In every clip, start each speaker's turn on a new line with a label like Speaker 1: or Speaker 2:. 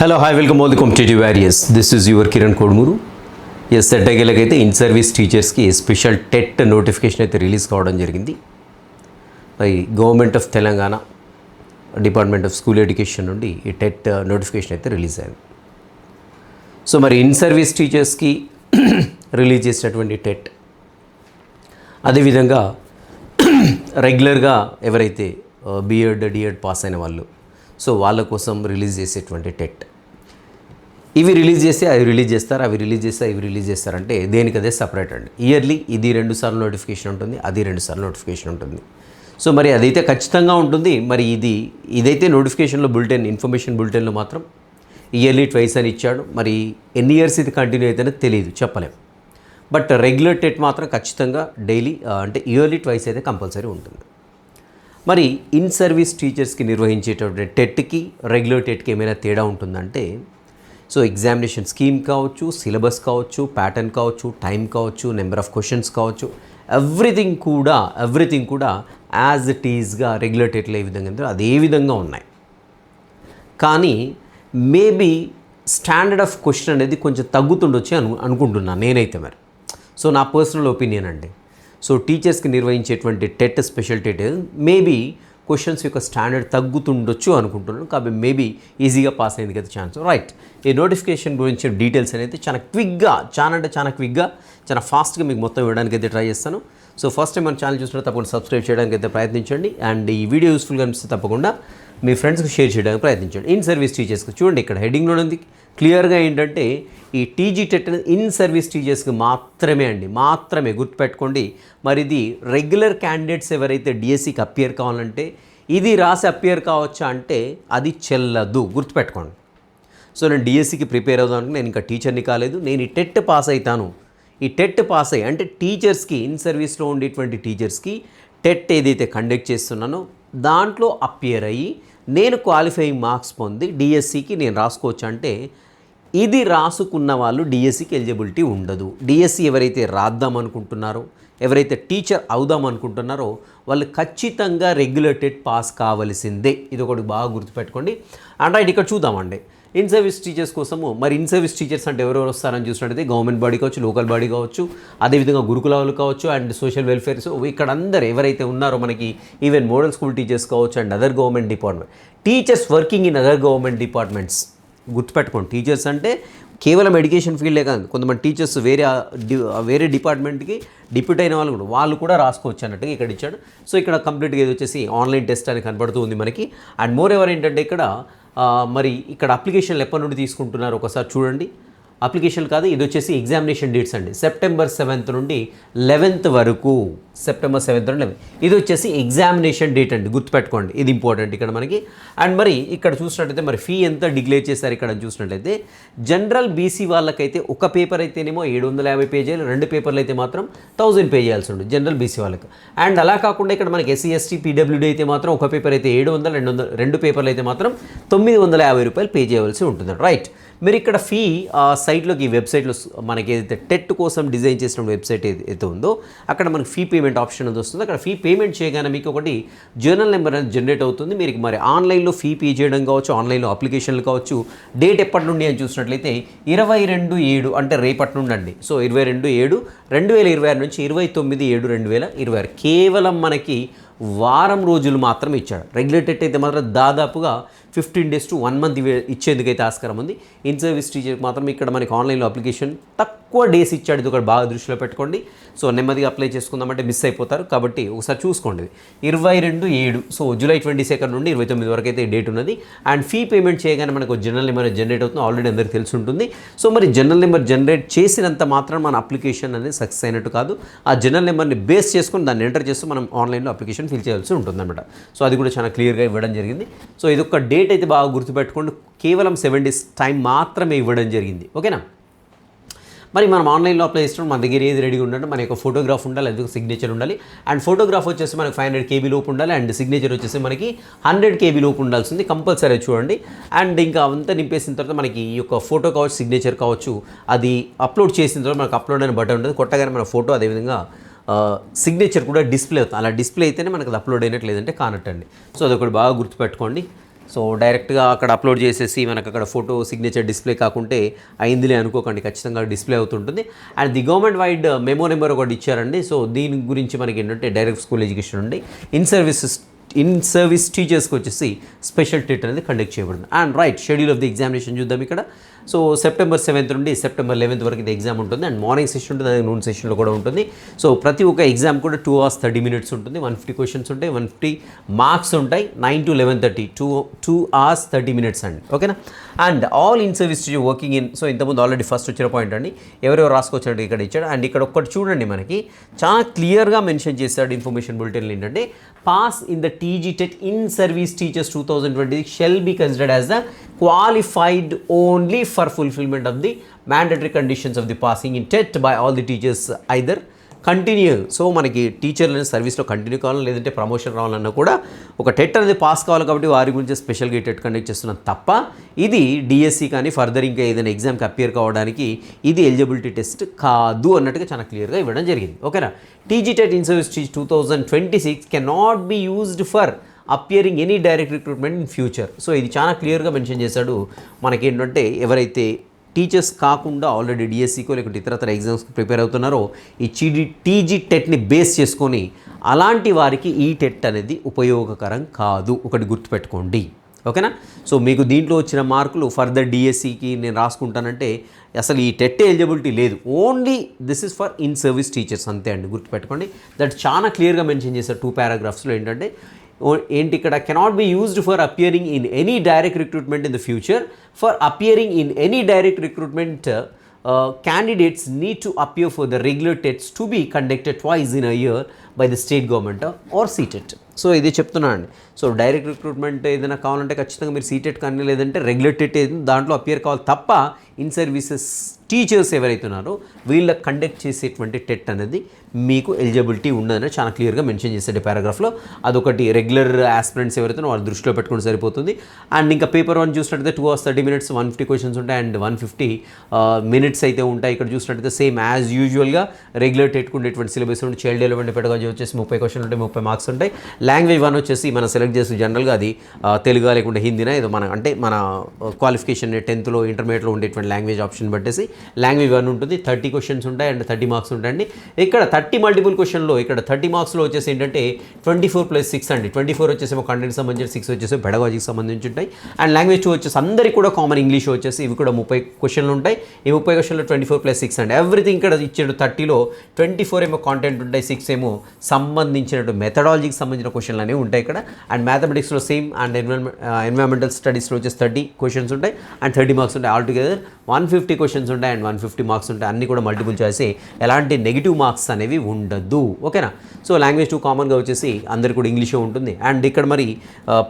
Speaker 1: Hello hi welcome all the competitive warriors. This is your Kiran Kodumuru. Yes ఎట్టగేలకైతే in service టీచర్స్కి special TET notification అయితే release కావడం జరిగింది. ఈ government of Telangana department of school education నుండి ఈ టెట్ నోటిఫికేషన్ అయితే రిలీజ్ అయింది. సో మరి ఇన్ సర్వీస్ టీచర్స్కి రిలీజ్ చేసినటువంటి టెట్, అదేవిధంగా రెగ్యులర్గా ఎవరైతే బీఎడ్ డిఎడ్ పాస్ అయిన వాళ్ళు, సో వాళ్ళ కోసం రిలీజ్ చేసేటువంటి టెట్, ఇవి రిలీజ్ చేస్తే అవి రిలీజ్ చేస్తారు, అవి రిలీజ్ చేస్తే ఇవి రిలీజ్ చేస్తారంటే దేనికి అదే సపరేట్ అండి. ఇయర్లీ ఇది 2 సార్లు నోటిఫికేషన్ ఉంటుంది, అది 2 సార్లు నోటిఫికేషన్ ఉంటుంది. సో మరి అదైతే ఖచ్చితంగా ఉంటుంది. మరి ఇదైతే నోటిఫికేషన్లో బులెటిన్, ఇన్ఫర్మేషన్ బులెటిన్లో మాత్రం ఇయర్లీ ట్వైస్ అని ఇచ్చాడు. మరి ఎన్ని ఇయర్స్ ఇది కంటిన్యూ అవుతుందో తెలియదు, చెప్పలేం. బట్ రెగ్యులర్ టెట్ మాత్రం ఖచ్చితంగా డైలీ అంటే ఇయర్లీ ట్వైస్ అయితే కంపల్సరీ ఉంటుంది. మరి ఇన్ సర్వీస్ టీచర్స్కి నిర్వహించేటటువంటి టెట్కి రెగ్యులర్ టెట్కి ఏమైనా తేడా ఉంటుందంటే, సో ఎగ్జామినేషన్ స్కీమ్ కావచ్చు, సిలబస్ కావచ్చు, ప్యాటర్న్ కావచ్చు, టైం కావచ్చు, నెంబర్ ఆఫ్ క్వశ్చన్స్ కావచ్చు, ఎవ్రీథింగ్ కూడా యాజ్ ఇట్ ఈజ్గా రెగ్యులర్ టెట్లో ఏ విధంగా ఉందో అదే విధంగా ఉన్నాయి. కానీ మేబీ స్టాండర్డ్ ఆఫ్ క్వశ్చన్ అనేది కొంచెం తగ్గుతుండొచ్చు అనుకుంటున్నాను నేనైతే. మరి సో నా పర్సనల్ ఒపీనియన్ అండి. సో టీచర్స్కి నిర్వహించేటువంటి TET, special TET maybe questions యొక్క స్టాండర్డ్ తగ్గుతుండొచ్చు అనుకుంటున్నాను. కాబట్టి మేబీ ఈజీగా పాస్ అయ్యేందుకు అయితే ఛాన్స్. రైట్, ఈ నోటిఫికేషన్ గురించి డీటెయిల్స్ అనేది చాలా క్విక్గా, చాలా ఫాస్ట్గా మీకు మొత్తం ఇవ్వడానికి అయితే ట్రై చేస్తాను. సో ఫస్ట్ టైం మన ఛానల్ చూసినట్టు తప్పకుండా సబ్స్క్రైబ్ చేయడానికి అయితే ప్రయత్నించండి. అండ్ ఈ వీడియో యూస్ఫుల్గా అనిపిస్తే తప్పకుండా మీ ఫ్రెండ్స్కి షేర్ చేయడానికి ప్రయత్నించండి. ఇన్ సర్వీస్ టీచర్స్కి చూడండి, ఇక్కడ హెడ్డింగ్లో ఉంది క్లియర్గా ఏంటంటే ఈ టీజీ టెట్ ఇన్ సర్వీస్ టీచర్స్కి మాత్రమే గుర్తుపెట్టుకోండి. మరి ఇది రెగ్యులర్ క్యాండిడేట్స్ ఎవరైతే డిఎస్సికి అపియర్ కావాలంటే ఇది రాసి అపియర్ కావచ్చా అంటే అది చెల్లదు, గుర్తుపెట్టుకోండి. సో నేను డిఎస్సికి ప్రిపేర్ అవుదానికి నేను ఇంకా టీచర్ని కాలేదు, నేను ఈ టెట్ పాస్ అవుతాను. ఈ టెట్ పాస్ అయ్యి అంటే టీచర్స్కి, ఇన్ సర్వీస్లో ఉండేటువంటి టీచర్స్కి టెట్ ఏదైతే కండక్ట్ చేస్తున్నానో దాంట్లో అపియర్ అయ్యి నేను క్వాలిఫైయింగ్ మార్క్స్ పొంది డిఎస్సికి నేను రాసుకోవచ్చు అంటే ఇది రాసుకున్న వాళ్ళు డిఎస్సికి ఎలిజిబిలిటీ ఉండదు. డిఎస్సి ఎవరైతే రాద్దాం అనుకుంటున్నారో, ఎవరైతే టీచర్ అవుదాం అనుకుంటున్నారో వాళ్ళు ఖచ్చితంగా రెగ్యులర్ టెట్ పాస్ కావలసిందే. ఇది ఒకటి బాగా గుర్తుపెట్టుకోండి. అండ్ రైట్, ఇక్కడ చూద్దామండి ఇన్ సర్వీస్ టీచర్స్ కోసము. మరి ఇన్ సర్వీస్ టీచర్స్ అంటే ఎవరెవరు వస్తారని చూసినట్టయితే గవర్నమెంట్ బాడీ కావచ్చు, లోకల్ బాడీ కావచ్చు, అదేవిధంగా గురుకులాలు కావచ్చు, అండ్ సోషల్ వెల్ఫేర్. సో ఇక్కడ అందరు ఎవరైతే ఉన్నారో మనకి ఈవెన్ మోడల్ స్కూల్ టీచర్స్ కావచ్చు, and other government department teachers working in other government departments. గుర్తుపెట్టుకోండి, టీచర్స్ అంటే కేవలం ఎడ్యుకేషన్ ఫీల్డే కాదు, కొంతమంది టీచర్స్ వేరే డిపార్ట్మెంట్కి డిప్యూట్ అయిన వాళ్ళు కూడా రాసుకోవచ్చు అన్నట్టుగా ఇక్కడ ఇచ్చాడు. సో ఇక్కడ కంప్లీట్గా ఇది వచ్చేసి ఆన్లైన్ టెస్ట్ అని కనబడుతూ ఉంది మనకి. అండ్ మోర్ ఎవర్ ఏంటంటే మరి ఇక్కడ అప్లికేషన్లు ఎప్పటి నుండి తీసుకుంటున్నారు ఒకసారి చూడండి. అప్లికేషన్ కాదు, ఇది వచ్చేసి ఎగ్జామినేషన్ డేట్స్ అండి. September 7th నుండి 11th వరకు, September 7th నుండి 11th, ఇది వచ్చేసి ఎగ్జామినేషన్ డేట్ అండి, గుర్తుపెట్టుకోండి, ఇది ఇంపార్టెంట్ ఇక్కడ మనకి. అండ్ మరి ఇక్కడ చూసినట్టయితే మరి ఫీ ఎంత డిక్లేర్ చేశారు ఇక్కడ చూసినట్లయితే జనరల్ బీసీ వాళ్ళకైతే ఒక పేపర్ అయితేనేమో 750 పే చేయాలి, 2 పేపర్లు అయితే మాత్రం 1000 పే చేయాల్సి ఉంటుంది జనరల్ బీసీ వాళ్ళకి. అండ్ అలా కాకుండా ఇక్కడ మనకి ఎస్సీ ఎస్టీ పీడబ్ల్యూడీ అయితే మాత్రం ఒక పేపర్ అయితే 700, 2 పేపర్లు అయితే మాత్రం 950 రూపాయలు పే చేయవలసి ఉంటుంది. రైట్, మీరు ఇక్కడ ఫీ సైట్లోకి, ఈ వెబ్సైట్లో మనకి ఏదైతే టెట్ కోసం డిజైన్ చేసిన వెబ్సైట్ ఏదైతే ఉందో అక్కడ మనకి ఫీ పేమెంట్ ఆప్షన్ అనేది వస్తుంది. అక్కడ ఫీ పేమెంట్ చేయగానే మీకు ఒకటి జర్నల్ నెంబర్ అనేది జనరేట్ అవుతుంది. మీరు మరి ఆన్లైన్లో ఫీ పే చేయడం కావచ్చు, ఆన్లైన్లో అప్లికేషన్లు కావచ్చు. డేట్ ఎప్పటి నుండి అని చూసినట్లయితే 22/7 అంటే రేపటి నుండి అండి. సో 22/7/2026 నుంచి 29/7/2026 కేవలం మనకి వారం రోజులు మాత్రం ఇచ్చాడు. రెగ్యులర్ టెట్ అయితే మాత్రం దాదాపుగా 15 days to 1 month ఇచ్చేందుకైతే ఆస్కారం ఉంది. ఇన్ సర్వీస్ టీచర్కి మాత్రం ఇక్కడ మనకి ఆన్లైన్లో అప్లికేషన్ తక్కువ డేస్ ఇచ్చాడు. ఇది ఒకటి బాగా దృష్టిలో పెట్టుకోండి. సో నెమ్మదిగా అప్లై చేసుకుందామంటే మిస్ అయిపోతారు. కాబట్టి ఒకసారి చూసుకోండి, 22/7, సో July 22 నుండి 29 వరకు అయితే డేట్ ఉన్నది. అండ్ ఫీ పేమెంట్ చేయగానే మనకు జనరల్ నెంబర్ జనరేట్ అవుతుంది, ఆల్రెడీ అందరికీ తెలిసి ఉంటుంది. సో మరి జనరల్ నెంబర్ జనరేట్ చేసినంత మాత్రం మన అప్లికేషన్ అనేది సక్సెస్ అయినట్టు కాదు. ఆ జనరల్ నెంబర్ని బేస్ చేసుకొని దాన్ని ఎంటర్ చేస్తూ మనం ఆన్లైన్లో అప్లికేషన్ ఫిల్ చేయాల్సి ఉంటుంది అనమాట. సో అది కూడా చాలా క్లియర్గా ఇవ్వడం జరిగింది. సో ఇది ఒక డేట్ అయితే బాగా గుర్తుపెట్టుకోండి, కేవలం 7 days టైం మాత్రమే ఇవ్వడం జరిగింది. ఓకేనా? మరి మనం ఆన్లైన్లో అప్లై చేస్తున్నాం, మన దగ్గర ఏది రెడీగా ఉండాలి, మన యొక్క ఫోటోగ్రాఫ్ ఉండాలి, అది సిగ్నేచర్ ఉండాలి. అండ్ ఫోటోగ్రాఫ్ వచ్చేసి మనకి 500 KB లోపు ఉండాలి. అండ్ సిగ్నేచర్ వచ్చేసి మనకి 100 KB లోపు ఉండాల్సింది కంపల్సరీ చూడండి. అండ్ ఇంకా అంతా నింపేసిన తర్వాత మనకి ఈ యొక్క ఫోటో కావచ్చు, సిగ్నేచర్ కావచ్చు, అది అప్లోడ్ చేసిన తర్వాత మనకు అప్లోడ్ అనే బటన్ ఉంటుంది. కొట్టగానే మన ఫోటో అదేవిధంగా సిగ్నేచర్ కూడా డిస్ప్లే అవుతుంది. అలా డిస్ప్లే అయితేనే మనకు అది అప్లోడ్ అయినట్టు, లేదంటే కానట్టండి. సో అదొకటి బాగా గుర్తుపెట్టుకోండి. సో డైరెక్ట్గా అక్కడ అప్లోడ్ చేసేసి మనకు అక్కడ ఫోటో సిగ్నేచర్ డిస్ప్లే కాకుంటే అయిందిలే అనుకోకండి, ఖచ్చితంగా డిస్ప్లే అవుతుంటుంది. And the government vide memo number ఒకటి ఇచ్చారండి. సో దీని గురించి మనకి ఏంటంటే డైరెక్ట్ స్కూల్ ఎడ్యుకేషన్ నుండి ఇన్ సర్వీస్ టీచర్స్కి వచ్చేసి స్పెషల్ టెట్ అనేది కండక్ట్ చేయబడింది. And right, schedule of the examination చూద్దాం ఇక్కడ. సో సెప్టెంబర్ 7th నుండి సెప్టెంబర్ 11th వరకు ఇది ఎగ్జామ్ ఉంటుంది. అండ్ మార్నింగ్ సెషన్ ఉంటుంది, అదే నూన్ సెషన్లో కూడా ఉంటుంది. సో ప్రతి ఒక్క ఎగ్జామ్ కూడా 2 hours 30 minutes ఉంటుంది. 150 క్వశ్చన్స్ ఉంటాయి, 150 మార్క్స్ ఉంటాయి. 9 to 11:30 2 hours 30 minutes అండి, ఓకేనా. And all in service teacher working in, so ఇంతకుముందు ఆల్రెడీ ఫస్ట్ వచ్చిన పాయింట్ అండి, ఎవరెవరు రాసుకోవచ్చు ఇక్కడ ఇచ్చాడు. అండ్ ఇక్కడ ఒక్కటి చూడండి, మనకి చాలా క్లియర్గా మెన్షన్ చేశాడు ఇన్ఫర్మేషన్ బులెటిన్లో ఏంటంటే pass in the TG TET in service teachers 2020 shall be considered as the qualified only for fulfillment of the mandatory conditions of the passing in TET by all the teachers either continue. So మనకి టీచర్లని సర్వీస్లో continue కావాలని లేదంటే promotion రావాలన్నా కూడా ఒక TET అనేది pass కావాలి, కాబట్టి వారి గురించి స్పెషల్గా టెట్ కండక్ట్ చేస్తున్నాం తప్ప ఇది డిఎస్సి కానీ ఫర్దర్ ఇంకా ఏదైనా ఎగ్జామ్కి అపియర్ కావడానికి ఇది ఎలిజిబిలిటీ టెస్ట్ కాదు అన్నట్టుగా చాలా క్లియర్గా ఇవ్వడం జరిగింది, ఓకేనా. TG TET in service 2026 cannot be used for appearing any direct recruitment in future. So ఇది చాలా క్లియర్గా మెన్షన్ చేశాడు. మనకేంటంటే ఎవరైతే టీచర్స్ కాకుండా ఆల్రెడీ డిఎస్సికో లేకుంటే ఇతరతర ఎగ్జామ్స్కి ప్రిపేర్ అవుతున్నారో ఈ టీజీ టెట్ని బేస్ చేసుకొని అలాంటి వారికి ఈ టెట్ అనేది ఉపయోగకరం కాదు, ఒకటి గుర్తుపెట్టుకోండి, ఓకేనా. సో మీకు దీంట్లో వచ్చిన మార్కులు ఫర్దర్ డిఎస్సికి నేను రాసుకుంటానంటే అసలు ఈ టెట్ ఎలిజిబిలిటీ లేదు, only this is for in service teachers అంతే అండి, గుర్తుపెట్టుకోండి. దట్ చాలా క్లియర్గా మెన్షన్ చేశారు 2 paragraphsలో. ఏంటంటే ఏంటి ఇక్కడ cannot be used for appearing in any direct recruitment in the future. For appearing in any direct recruitment candidates need to appear for the regular tests to be conducted twice in a year by the state government or CTET. So ఇది చెప్తున్నాను అండి. So direct recruitment ఏదైనా కావాలంటే ఖచ్చితంగా మీరు CTET కానీ లేదంటే regular TET దాంట్లో అపియర్ కావాలి తప్ప ఇన్ సర్వీసెస్ టీచర్స్ ఎవరైతే ఉన్నారో వీళ్ళకి కండక్ట్ చేసేటువంటి టెట్ అనేది మీకు ఎలిజిబిలిటీ ఉండదని చాలా క్లియర్గా మెన్షన్ చేశాడు పారాగ్రాఫ్లో. అదొకటి రెగ్యులర్ ఆస్పిరెంట్స్ ఎవరైతే వాళ్ళు దృష్టిలో పెట్టుకుని సరిపోతుంది. అండ్ ఇంకా పేపర్ 1 చూసినట్టయితే 2 hours 30 minutes 150 క్వశ్చన్స్ ఉంటాయి అండ్ 150 minutes అయితే ఉంటాయి. ఇక్కడ చూసినట్టయితే సేమ్ యాజ్ యూజువల్గా రెగ్యులర్ టెట్కు ఉండేటువంటి సిలబస్ ఉంటే చైల్డ్ డెవలప్మెంట్ పెడగాజీ వచ్చేసి 30 క్వశ్చన్లు ఉంటాయి, 30 మార్క్స్ ఉంటాయి. లాంగ్వేజ్ 1 వచ్చేసి మనం సెలెక్ట్ చేసి జనరల్గా అది తెలుగు లేకుంటే హిందీనా ఏదో మన క్వాలిఫికేషన్ 10th ఇంటర్మీడియట్లో ఉండేటువంటి లాంగ్వేజ్ ఆప్షన్ బట్టేసి లాంగ్వేజ్ 1 ఉంటుంది. 30 క్వశ్చన్స్ ఉంటాయి అండ్ 30 మార్క్స్ ఉంటాయండి. ఇక్కడ 30 మల్టిపుల్ క్వశ్చన్లో ఇక్కడ 30 మార్క్స్లో వచ్చేసి ఏంటంటే 24+6 అండి. 24 వచ్చేసేమో కంటెంట్కి సంబంధించి 6 వచ్చేసి పెడగాజీకి సంబంధించి ఉంటాయి. అండ్ లాంగ్వేజ్ 2 వచ్చేసి అందరికీ కూడా కామన్ ఇంగ్లీష్ వచ్చేసి ఇవి కూడా 30 క్వశ్చన్లు ఉంటాయి. ఈ 30 క్వశ్చన్లో 24+6 అండి. ఎవ్రీథింగ్ ఇక్కడ ఇచ్చాడు. 30లో 24 ఏమో కాంటెంట్ ఉంటాయి, 6 ఏమో సంబంధించినట్టు మెథడాలజీకి సంబంధించిన క్వశ్చన్లు అనేవి ఉంటాయి ఇక్కడ. అండ్ మ్యాథమెటిక్స్లో సేమ్ అండ్ ఎన్విరాన్మెంటల్ స్టడీస్లో వచ్చేసి 30 క్వశ్చన్స్ ఉంటాయి అండ్ 30 మార్క్స్ ఉంటాయి. ఆల్ టుగెదర్ 150 క్వశ్చన్స్ ఉంటాయి అండ్ 150 మార్క్స్ ఉంటాయి. అన్నీ కూడా మల్టిపుల్ చాయిస్, ఎలాంటి నెగిటివ్ మార్క్స్ అనేవి ఉండదు, ఓకేనా. సో లాంగ్వేజ్ 2 కామన్గా వచ్చేసి అందరికీ కూడా ఇంగ్లీషే ఉంటుంది. అండ్ ఇక్కడ మరి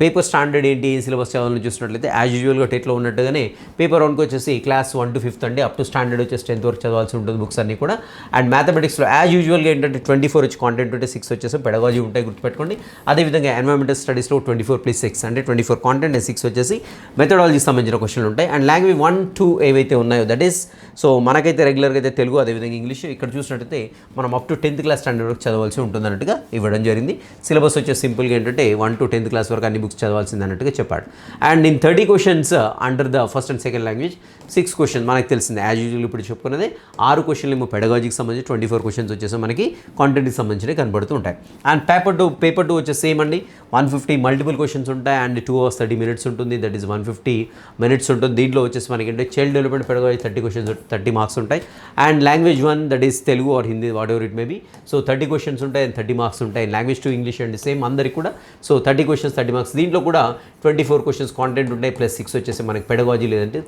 Speaker 1: పేపర్ స్టాండర్డ్ ఏంటి సిలబస్ చదవాలని చూసినట్లయితే యాజ్ యూజువల్గా టెట్లో ఉన్నట్టుగానే పేపర్ 1కి వచ్చేసి క్లాస్ 1 to 5th అండి, అప్ టు స్టాండర్డ్ వచ్చేసి 10th వరకు చదవాల్సి ఉంటుంది బుక్స్ అన్నీ కూడా. అండ్ మ్యాథమెటిక్స్లో యాజ్ యూజువల్గా ఏంటంటే 24 వచ్చి కాంటెంట్ ఉంటే 6 వచ్చేసి పెడగాజీ ఉంటాయి, గుర్తుపెట్టుకోండి. అదేవిధంగా ఎన్విరాన్మెంటల్ స్టడీస్లో 24+6 అంటే 24 కాంటెంట్ అండ్ 6 వచ్చేసి మెథడాలజీకి సంబంధించిన క్వశ్చన్లు ఉంటాయి. అండ్ లాంగ్వేజ్ 1, 2 ఏవైతే ఉన్నాయో దట్ ఈస్ సో మనకైతే రెగ్యులర్గా అయితే తెలుగు అదేవిధంగా ఇంగ్లీష్. ఇక్కడ చూసినట్టయితే మనం up to 10th class standard వరకు చదవాల్సి ఉంటుంది అన్నట్టుగా ఇవ్వడం జరిగింది. సిలబస్ వచ్చేసి సింపుల్గా ఏంటంటే 1 to 10th క్లాస్ వరకు అన్ని బుక్స్ చదవాల్సింది అన్నట్టుగా చెప్పాడు. And in 30 questions under the first and second language 6 question మనకు తెలిసింది యాజ్ యూజువల్ ఇప్పుడు చెప్పుకున్నదే. 6 క్వశ్చన్లు ఏమో పెడగాజీకి సంబంధించి 24 క్వశ్చన్స్ వచ్చేసి మనకి కాంటెంట్కి సంబంధించినవి కనబడుతూ ఉంటాయి. అండ్ పేపర్ 2 వచ్చేసి సేమ్ అండి, 150 మల్టిపుల్ క్వశ్చన్స్ ఉంటాయి అండ్ 2 hours 30 minutes ఉంటుంది, దట్ ఈస్ 150 minutes ఉంటుంది. దీంట్లో వచ్చేసి మనకి ఏంటంటే child development pedagogy 30 questions 30 marks ఉంటాయి. And language 1 that is Telugu or Hindi whatever it may be. So 30 questions ఉంటాయి అండ్ 30 మార్క్స్ ఉంటాయి. లాంగ్వేజ్ 2 ఇంగ్లీష్ అండి సేమ్ అందరికి కూడా. So 30 questions 30 marks. దీంట్లో కూడా 24 క్వశ్చన్స్ కాంటెంట్ ఉంటాయి ప్లస్ 6 వచ్చేసి మనకి పెడగాజీ లేదంటే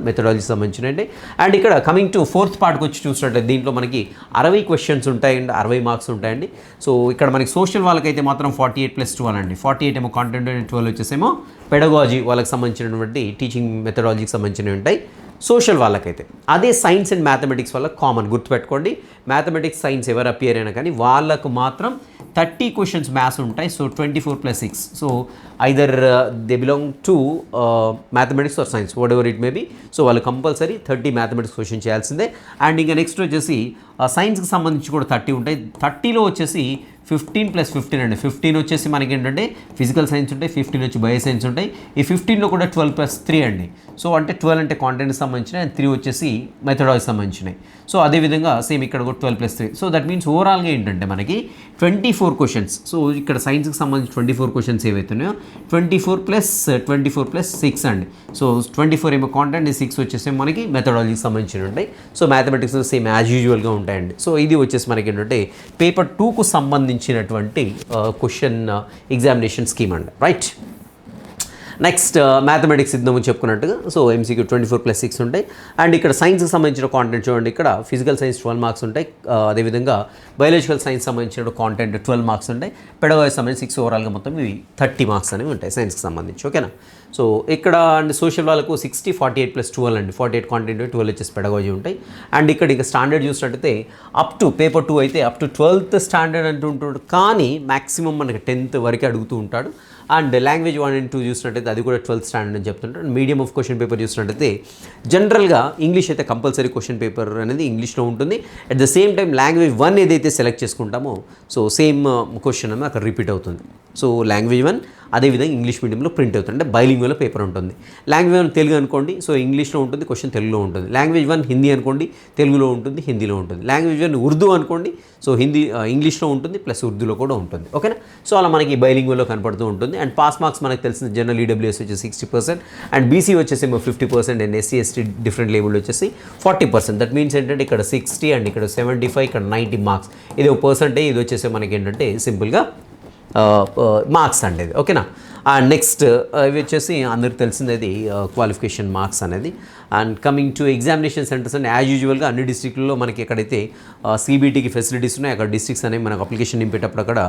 Speaker 1: మెథడాలజీకి సంబంధించినవి. అండ్ ఇక్కడ కమింగ్ టు 4th పార్ట్కి వచ్చి చూసినట్లయితే దీంట్లో మనకి 60 క్వశ్చన్స్ ఉంటాయి అండ్ 60 మార్క్స్ ఉంటాయండి. సో ఇక్కడ మనకి సోషల్ వాళ్ళకైతే మాత్రం 48+12 అండి. 48 ఏమో కాంటెంట్ అండ్ 12 వచ్చేసేమో పెడగాజీ వాళ్ళకి సంబంధించినటువంటి టీచింగ్ మెథడాలజీకి సంబంధించినవి ఉంటాయి సోషల్ వాళ్ళకైతే. అదే సైన్స్ అండ్ మ్యాథమెటిక్స్ వాళ్ళకి కామన్, గుర్తుపెట్టుకోండి. మ్యాథమెటిక్స్ సైన్స్ ఎవరు అపియర్ అయినా కానీ వాళ్ళకు మాత్రం 30 క్వశ్చన్స్ మ్యాథ్స్ ఉంటాయి. So 24+6. So either they belong to mathematics or science whatever it may be. So వాళ్ళు కంపల్సరీ 30 మ్యాథమెటిక్స్ క్వశ్చన్ చేయాల్సిందే. అండ్ ఇంకా నెక్స్ట్ వచ్చేసి సైన్స్కి సంబంధించి కూడా 30 ఉంటాయి. 30లో వచ్చేసి 15 + 15 అండి. 15 వచ్చేసి మనకి ఏంటంటే ఫిజికల్ సైన్స్ ఉంటాయి, 15 వచ్చి బయో సైన్స్ ఉంటాయి. ఈ 15లో కూడా 12 + 3 అండి. సో అంటే 12 అంటే కాంటెంట్కి సంబంధించినవి అండ్ 3 వచ్చేసి మెథడాలజీకి సంబంధించినవి. సో అదేవిధంగా సేమ్ ఇక్కడ కూడా 12 + 3. సో దట్ మీన్స్ ఓవరాల్గా ఏంటంటే మనకి 24 క్వశ్చన్స్. సో ఇక్కడ సైన్స్కి సంబంధించి 24 క్వశ్చన్స్ ఏవైతున్నాయో 24 + 6 అండి. సో 24 ఏమో కాంటెంట్, 6 వచ్చేసి మనకి మెథడాలజీకి సంబంధించినవి ఉంటాయి. సో మ్యాథమెటిక్స్ సేమ్ యాజ్ యూజువల్గా ఉంటాయండి. సో ఇది వచ్చేసి మనకి ఏంటంటే పేపర్ 2కు సంబంధించినటువంటి క్వశ్చన్ ఎగ్జామినేషన్ స్కీమ్ అండి. రైట్, నెక్స్ట్ మ్యాథమెటిక్స్ ఇద్దాము చెప్పుకున్నట్టుగా. సో MCQ 24 + 6 ఉంటాయి. అండ్ ఇక్కడ సైన్స్కి సంబంధించిన కాంటెంట్ చూడండి, ఇక్కడ ఫిజికల్ సైన్స్ 12 మార్క్స్ ఉంటాయి. అదేవిధంగా బయాలజికల్ సైన్స్ సంబంధించిన కాంటెంట్ 12 మార్క్స్ ఉంటాయి. పెడగాకి సంబంధించి 6, ఓవరాల్గా మొత్తం ఇవి 30 మార్క్స్ అనేవి ఉంటాయి సైన్స్కి సంబంధించి. ఓకేనా. సో ఇక్కడ అండ్ సోషల్ వాళ్ళకు 60, 48 + 12 అండి. 48 కాంటెంట్, 12 వచ్చేసి పెడగాజీ ఉంటాయి. అండ్ ఇక్కడ ఇక స్టాండర్డ్ చూసినట్టయితే అప్ టు పేపర్ 2 అయితే అప్ టు 12th స్టాండర్డ్ అంటుంటాడు, కానీ మ్యాక్సిమం మనకి 10th వరకు అడుగుతూ ఉంటాడు. అండ్ లాంగ్వేజ్ 1 and 2 చూసినట్టయితే అది కూడా 12th స్టాండర్డ్ అని చెప్తుంటాడు. మీడియం ఆఫ్ క్వశ్చన్ పేపర్ చూసినట్టయితే జనరల్గా ఇంగ్లీష్ అయితే కంపల్సరీ క్వశ్చన్ పేపర్ అనేది ఇంగ్లీష్లో ఉంటుంది. At the same time language 1 ఏదైతే సెలెక్ట్ చేసుకుంటామో సో సేమ్ క్వశ్చన్ అనేది అక్కడ రిపీట్ అవుతుంది. సో లాంగ్వేజ్ 1 అదేవిధంగా ఇంగ్లీష్ మీడియంలో ప్రింట్ అవుతుంది, అంటే బైలింగ్వల్ పేపర్ ఉంటుంది. లాంగ్వేజ్ 1 తెలుగు అనుకోండి, సో ఇంగ్లీష్లో ఉంటుంది, క్వశ్చన్ తెలుగులో ఉంటుంది. లాంగ్వేజ్ 1 హిందీ అనుకోండి, తెలుగులో ఉంటుంది, హిందీలో ఉంటుంది. లాంగ్వేజ్ 1 ఉర్దూ అనుకోండి, సో ఇంగ్లీష్లో ఉంటుంది ప్లస్ ఉర్దూలో కూడా ఉంటుంది. ఓకేనా. సో అలా మనకి బైలింగ్వల్లో కనపడుతూ ఉంటుంది. అండ్ పాస్ మార్క్స్ మనకు తెలిసిన జనరల్ ఈడబ్ల్యూఎస్ వచ్చేసి 60%, అండ్ బీసీ వచ్చేసి 50%, and SC ST different label వచ్చేసి 40%. దట్ మీన్స్ ఏంటంటే ఇక్కడ 60 అండ్ ఇక్కడ 75, ఇక్కడ 90 మార్క్స్. ఇది ఒక పర్సెంటేజ్, ఇది వచ్చేసి మనకి ఏంటంటే సింపుల్గా మార్క్స్ అండి. ఓకేనా. అండ్ నెక్స్ట్ ఇవి వచ్చేసి అందరికి తెలిసింది క్వాలిఫికేషన్ మార్క్స్ అనేది. And coming to examination centres and as యూజువల్గా అన్ని డిస్ట్రిక్ట్లో మనకి ఎక్కడైతే CBTకి ఫెసిలిటీస్ ఉన్నాయి అక్కడ డిస్ట్రిక్ట్స్ అనేవి మనకు అప్లికేషన్ నింపేటప్పుడు అక్కడ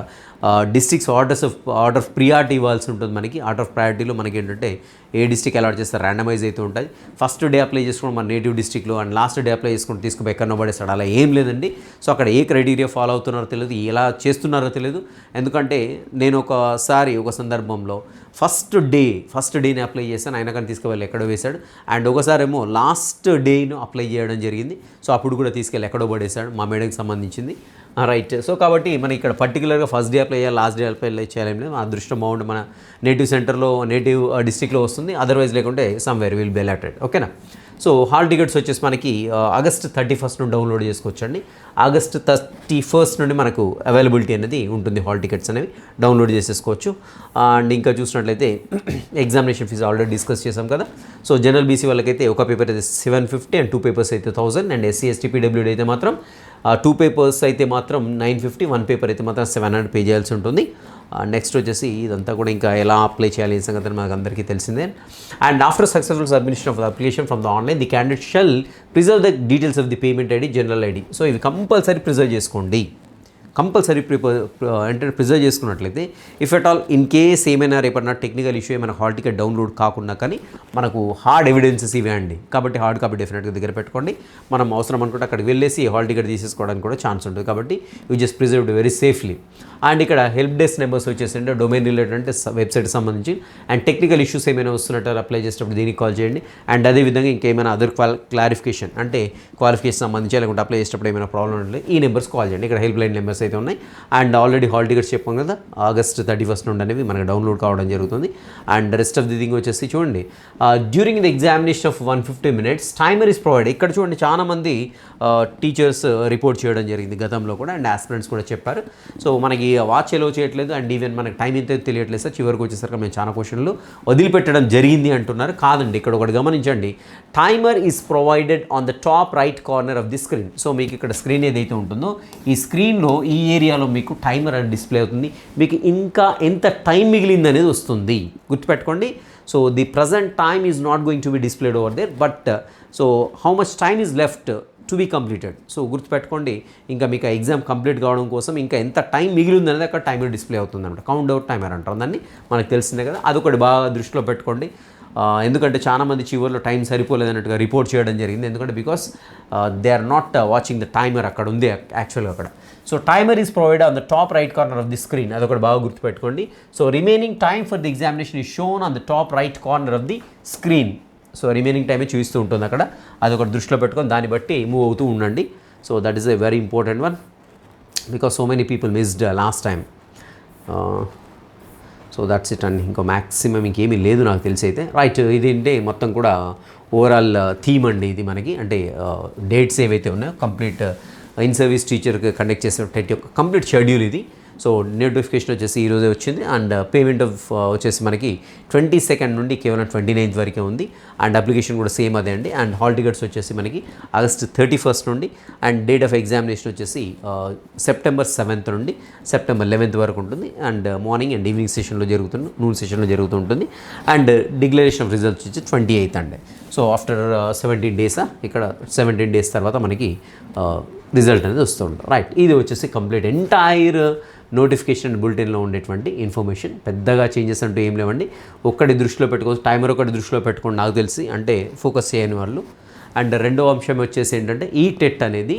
Speaker 1: డిస్ట్రిక్ట్స్ ఆర్డర్ ఆఫ్ ప్రియారిటీ ఇవ్వాల్సి ఉంటుంది మనకి. ఆర్డర్ ఆఫ్ ప్రయారిటీలో మనకి ఏంటంటే ఏ డిస్ట్రిక్ట్ అలాట్ చేస్తారు ర్యాండమైజ్ అయితే ఉంటుంది. ఫస్ట్ డే అప్లై చేసుకోవడం మన నేటివ్ డిస్ట్రిక్ట్లో, అండ్ లాస్ట్ డే అప్లై చేసుకుని తీసుకుని ఎక్కడో పడేస్తాడు, అలా ఏం లేదండి. సో అక్కడ ఏ క్రైటీరియా ఫాలో అవుతున్నారో తెలియదు, ఎలా చేస్తున్నారో తెలియదు. ఎందుకంటే నేను ఒక సందర్భంలో ఫస్ట్ డేని అప్లై చేశాను, ఆయన కానీ తీసుకువెళ్ళి ఎక్కడో వేశాడు. అండ్ ఒకసారి ఏమో లాస్ట్ డేను అప్లై చేయడం జరిగింది, సో అప్పుడు కూడా తీసుకెళ్ళి ఎక్కడో పడేశాడు, మా మేడంకి సంబంధించింది. రైట్. సో కాబట్టి మన ఇక్కడ పర్టికులర్గా ఫస్ట్ డే అప్లై చేయాలి, లాస్ట్ డే అప్లై చేయాలేం లేదు. అదృష్టం బాగుండి మన నేటివ్ సెంటర్లో నేటివ్ డిస్ట్రిక్ట్లో వస్తుంది, అదర్వైజ్ లేకుంటే సమ్వేర్ విల్ బి అలాటెడ్. ఓకేనా. సో హాల్ టికెట్స్ వచ్చేసి మనకి ఆగస్ట్ 31st నుండి డౌన్లోడ్ చేసుకోవచ్చండి. ఆగస్ట్ 31st నుండి మనకు అవైలబిలిటీ అనేది ఉంటుంది, హాల్ టికెట్స్ అనేవి డౌన్లోడ్ చేసేసుకోవచ్చు. అండ్ ఇంకా చూసినట్లయితే ఎగ్జామినేషన్ ఫీజు ఆల్రెడీ డిస్కస్ చేసాం కదా. సో జనరల్ బీసీ వాళ్ళకైతే ఒక పేపర్ అయితే 750 అండ్ 2 పేపర్స్ అయితే 1000, అండ్ SC ST PWD అయితే మాత్రం 2 పేపర్స్ అయితే మాత్రం 950, 1 పేపర్ అయితే మాత్రం 700 పే చేయాల్సి ఉంటుంది. నెక్స్ట్ వచ్చేసి ఇదంతా కూడా ఇంకా ఎలా అప్లై చేయాలి ఈ సంగతి మనకు అందరికీ తెలిసిందే. And after successful submission of the application from the online the candidate shall preserve the details of the payment ID, general ID. So ఇవి కంపల్సరీ ప్రిజర్వ్ చేసుకోండి. కంపల్సరీ అంటే ప్రిజర్వ్ చేసుకున్నట్లయితే if at all in case ఏమైనా రేపన్నా technical issue ఏమైనా hall ticket download కాకుండా కానీ మనకు hard evidences ఇవే అండి. కాబట్టి హార్డ్ కాపీ డెఫినెట్గా దగ్గర పెట్టుకోండి. మనం అవసరం అనుకుంటే అక్కడికి వెళ్ళేసి హాల్ టికెట్ తీసేసుకోవడానికి కూడా ఛాన్స్ ఉంటుంది. కాబట్టి you just preserved very safely. And ఇక్కడ హెల్ప్ డెస్క్ నెంబర్స్ వచ్చేసి డొమైన్ రిలేటెడ్ అంటే వెబ్సైట్కి సంబంధించి, అండ్ టెక్నికల్ ఇష్యూస్ ఏమైనా వస్తున్నట్టు అప్లై చేసేటప్పుడు దీనికి కాల్ చేయండి. అండ్ అదేవిధంగా ఇంకేమైనా అదర్ క్లారిఫికేషన్ అంటే క్వాలిఫికేషన్ సంబంధించి లేకుంటే అప్లై చేసేటప్పుడు ఏమైనా ప్రాబ్లం ఉంటే ఈ నెంబర్స్ కాల్ చేయండి. ఇక్కడ హెల్ప్ లైన్ నెంబర్స్ అయితే ఉన్నాయి. అండ్ ఆల్రెడీ హాల్ టికెట్స్ చెప్పాం కదా, ఆగస్ట్ 31st నుండి అనేవి మనకు డౌన్లోడ్ కావడం జరుగుతుంది. And rest of the thing వచ్చేసి చూడండి, during the examination of 150 minutes timer is provide. ఇక్కడ చూడండి చాలామంది టీచర్స్ రిపోర్ట్ చేయడం జరిగింది గతంలో కూడా, అండ్ ఆస్పిరెంట్స్ కూడా చెప్పారు. సో మనకి వాచ్ ఎలో చేయట్లేదు, అండ్ ఈవెన్ మనకి టైం ఎంత తెలియట్లేదు సార్, చివరికి వచ్చేసరికి మేము చాలా క్వశ్చన్లు వదిలిపెట్టడం జరిగింది అంటున్నారు. కాదండి, ఇక్కడ ఒకటి గమనించండి, timer is provided on the top right corner of the screen. So మీకు ఇక్కడ స్క్రీన్ ఏదైతే ఉంటుందో ఈ స్క్రీన్లో ఈ ఏరియాలో మీకు టైమర్ అనేది డిస్ప్లే అవుతుంది. మీకు ఇంకా ఎంత టైం మిగిలింది అనేది వస్తుంది, గుర్తుపెట్టుకోండి. So the present time is not going to be displayed over there, but so how much time is left to be completed. So గుర్తుపెట్టుకోండి, ఇంకా మీకు ఎగ్జామ్ కంప్లీట్ కావడం కోసం ఇంకా ఎంత టైం మిగిలింది అనేది అక్కడ టైమర్ డిస్ప్లే అవుతుంది అనమాట. కౌంట్ అవుట్ టైమర్ అంటారు దాన్ని, మనకు తెలిసిందే కదా. అదొకటి బాగా దృష్టిలో పెట్టుకోండి. ఎందుకంటే చాలామంది చివరిలో టైం సరిపోలేదన్నట్టుగా రిపోర్ట్ చేయడం జరిగింది. ఎందుకంటే because they are not watching the timer, అక్కడ ఉంది యాక్చువల్గా అక్కడ. So timer is provide on the top right corner of the screen, అదొకటి బాగా గుర్తుపెట్టుకోండి. So remaining time for the examination is shown on the top right corner of the screen. So remaining టైమే చూపిస్తూ ఉంటుంది అక్కడ, అదొకటి దృష్టిలో పెట్టుకొని దాన్ని బట్టి మూవ్ అవుతూ ఉండండి. So that is a very important one because so many people missed last time. So that's it అండి. ఇంకా మ్యాక్సిమం ఇంకేమీ లేదు నాకు తెలిసి అయితే. రైట్, ఇది అంటే మొత్తం కూడా ఓవరాల్ థీమ్ అండి ఇది మనకి. అంటే డేట్స్ ఏవైతే ఉన్నాయో కంప్లీట్ ఇన్ సర్వీస్ టీచర్కి కండక్ట్ చేసే టెట్ యొక్క కంప్లీట్ షెడ్యూల్ ఇది. సో నోటిఫికేషన్ వచ్చేసి ఈరోజే వచ్చింది. అండ్ పేమెంట్ ఆఫ్ వచ్చేసి మనకి 22nd నుండి కేవలం 29th వరకే ఉంది. అండ్ అప్లికేషన్ కూడా సేమ్ అదే అండి. అండ్ హాల్ టికెట్స్ వచ్చేసి మనకి August 31st నుండి. అండ్ డేట్ ఆఫ్ ఎగ్జామినేషన్ వచ్చేసి September 7th నుండి September 11th వరకు ఉంటుంది. అండ్ మార్నింగ్ అండ్ ఈవినింగ్ సెషన్లో జరుగుతుంది, నూన్ సెషన్లో జరుగుతూ ఉంటుంది. అండ్ డిక్లరేషన్ ఆఫ్ రిజల్ట్స్ వచ్చి 28th అండి. సో ఆఫ్టర్ 17 days ఇక్కడ 17 days తర్వాత మనకి రిజల్ట్ అనేది వస్తుంది. రైట్, ఇది వచ్చేసి కంప్లీట్ ఎంటైర్ నోటిఫికేషన్ బులెటిన్లో ఉండేటువంటి ఇన్ఫర్మేషన్. పెద్దగా చేంజెస్ అంటూ ఏం లేవండి. ఒక్కటి దృష్టిలో పెట్టుకోవచ్చు, టైమర్ ఒకటి దృష్టిలో పెట్టుకోండి నాకు తెలిసి, అంటే ఫోకస్ చేయని వాళ్ళు. అండ్ రెండవ అంశం వచ్చేసి ఏంటంటే ఈ టెట్ అనేది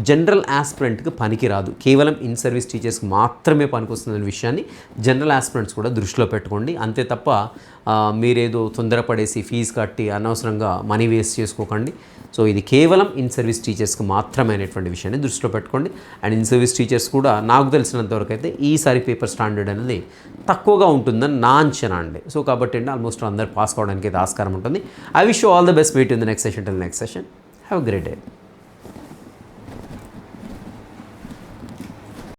Speaker 1: జనరల్ ఆస్పిరెంట్కి పనికిరాదు, కేవలం ఇన్ సర్వీస్ టీచర్స్కి మాత్రమే పనికొస్తుందనే విషయాన్ని జనరల్ ఆస్పిరెంట్స్ కూడా దృష్టిలో పెట్టుకోండి. అంతే తప్ప మీరేదో తొందరపడేసి ఫీజు కట్టి అనవసరంగా మనీ వేస్ట్ చేసుకోకండి. సో ఇది కేవలం ఇన్ సర్వీస్ టీచర్స్కి మాత్రమే అనేటువంటి విషయాన్ని దృష్టిలో పెట్టుకోండి. అండ్ ఇన్ సర్వీస్ టీచర్స్ కూడా నాకు తెలిసినంతవరకు అయితే ఈసారి పేపర్ స్టాండర్డ్ అనేది తక్కువగా ఉంటుందని నా అంచనా అండి. సో కాబట్టి అండి ఆల్మోస్ట్ అందరు పాస్ కావడానికి అయితే ఆస్కారం ఉంటుంది. I wish you all the best. Meet in the next session. Till next session, have a great day.